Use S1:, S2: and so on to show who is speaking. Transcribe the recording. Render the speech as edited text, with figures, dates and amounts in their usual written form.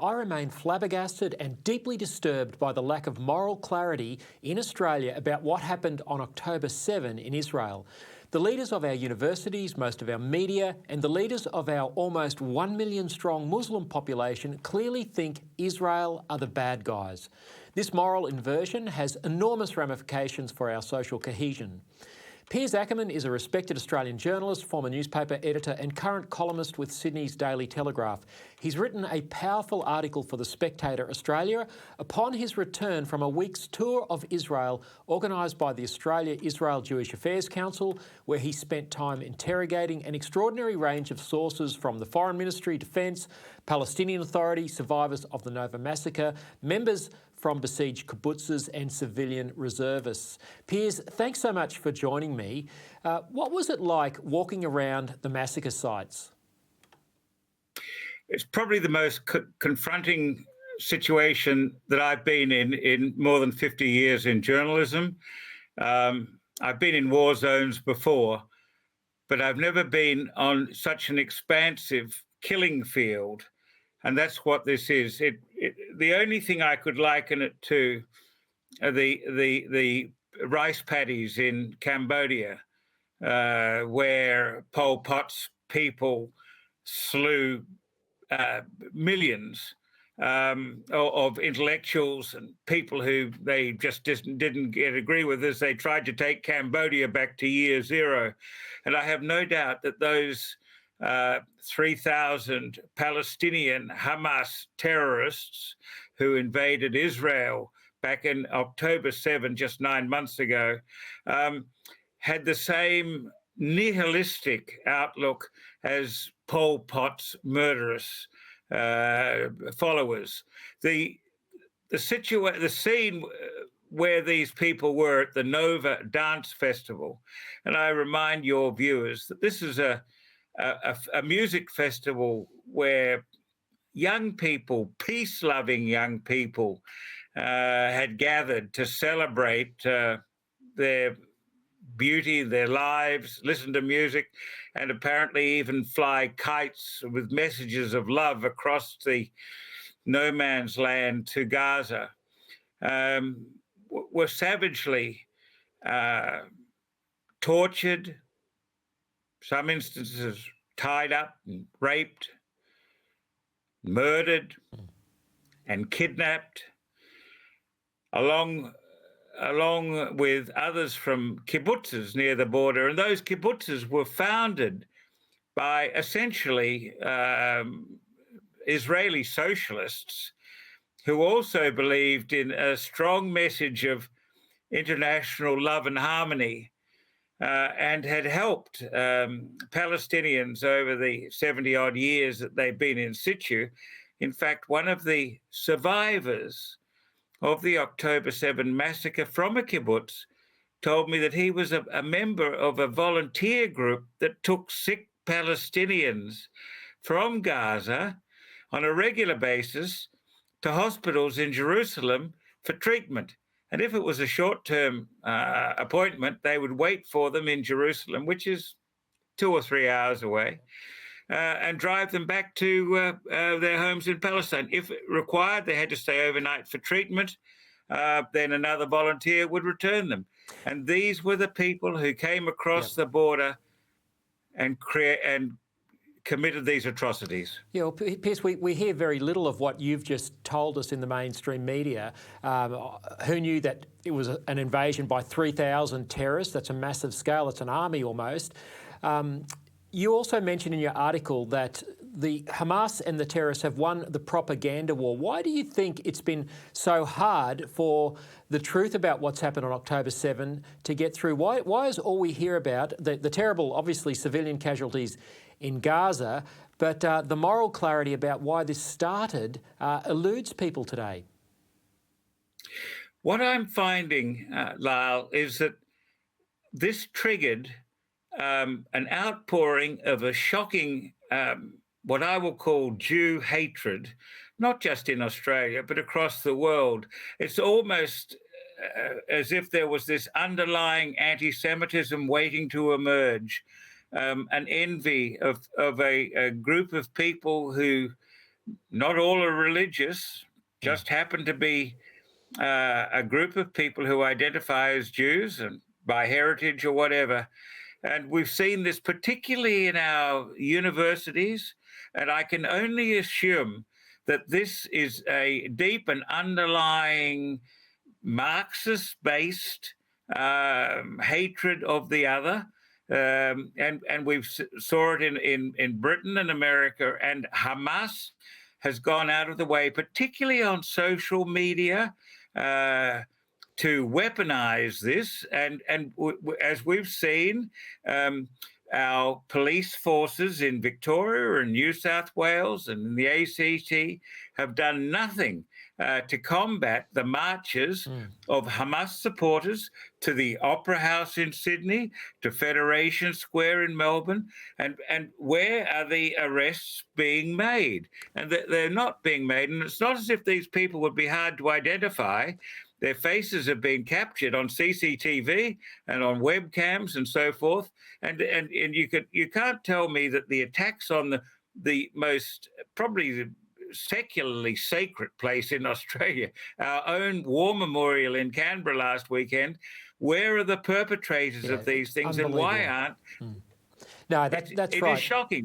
S1: I remain flabbergasted and deeply disturbed by the lack of moral clarity in Australia about what happened on October 7 in Israel. The leaders of our universities, most of our media, and the leaders of our almost 1 million strong Muslim population clearly think Israel are the bad guys. This moral inversion has enormous ramifications for our social cohesion. Piers Akerman is a respected Australian journalist, former newspaper editor and current columnist with Sydney's Daily Telegraph. He's written a powerful article for The Spectator Australia upon his return from a week's tour of Israel organised by the Australia-Israel Jewish Affairs Council, where he spent time interrogating an extraordinary range of sources from the Foreign Ministry, Defence, Palestinian Authority, survivors of the Nova Massacre, members from besieged kibbutzes and civilian reservists. Piers, thanks so much for joining me. What was it like walking around the massacre sites?
S2: It's probably the most confronting situation that I've been in more than 50 years in journalism. I've been in war zones before, but I've never been on such an expansive killing field. And that's what this is. The only thing I could liken it to are the rice paddies in Cambodia, where Pol Pot's people slew millions of intellectuals and people who they just didn't agree with as they tried to take Cambodia back to year zero. And I have no doubt that those 3,000 Palestinian Hamas terrorists who invaded Israel back in October 7, just 9 months ago, had the same nihilistic outlook as Pol Pot's murderous followers. The scene where these people were at the Nova Dance Festival, and I remind your viewers that this is a music festival where young people, peace-loving young people, had gathered to celebrate their beauty, their lives, listen to music, and apparently even fly kites with messages of love across the no man's land to Gaza, were savagely tortured, some instances tied up and raped, murdered and kidnapped, along with others from kibbutzes near the border. And those kibbutzes were founded by essentially Israeli socialists who also believed in a strong message of international love and harmony, and had helped Palestinians over the 70-odd years that they've been in situ. In fact, one of the survivors of the October 7 massacre from a kibbutz told me that he was a member of a volunteer group that took sick Palestinians from Gaza on a regular basis to hospitals in Jerusalem for treatment. And if it was a short-term appointment, they would wait for them in Jerusalem, which is 2 or 3 hours away, and drive them back to their homes in Palestine. If required, they had to stay overnight for treatment. Then another volunteer would return them. And these were the people who came across the border and committed these atrocities.
S1: Yeah, well, Piers, we hear very little of what you've just told us in the mainstream media. Who knew that it was an invasion by 3,000 terrorists? That's a massive scale. It's an army almost. You also mentioned in your article that the Hamas and the terrorists have won the propaganda war. Why do you think it's been so hard for the truth about what's happened on October 7 to get through? Why is all we hear about the terrible, obviously, civilian casualties in Gaza, but the moral clarity about why this started eludes people today?
S2: What I'm finding, Lyle, is that this triggered an outpouring of a shocking, what I will call Jew hatred, not just in Australia, but across the world. It's almost as if there was this underlying anti-Semitism waiting to emerge, an envy of a group of people who not all are religious, just happen to be a group of people who identify as Jews and by heritage or whatever. And we've seen this particularly in our universities, and I can only assume that this is a deep and underlying Marxist-based hatred of the other. And we saw it in Britain and America, and Hamas has gone out of the way, particularly on social media, to weaponize this. And as we've seen, our police forces in Victoria and New South Wales and in the ACT have done nothing to combat the marches of Hamas supporters to the Opera House in Sydney, to Federation Square in Melbourne. And where are the arrests being made? And they're not being made. And it's not as if these people would be hard to identify. Their faces have been captured on CCTV and on webcams and so forth. And you can't tell me that the attacks on the most probably secularly sacred place in Australia, our own war memorial in Canberra last weekend, where are the perpetrators of these things, and why aren't?
S1: No, that's right.
S2: It is shocking.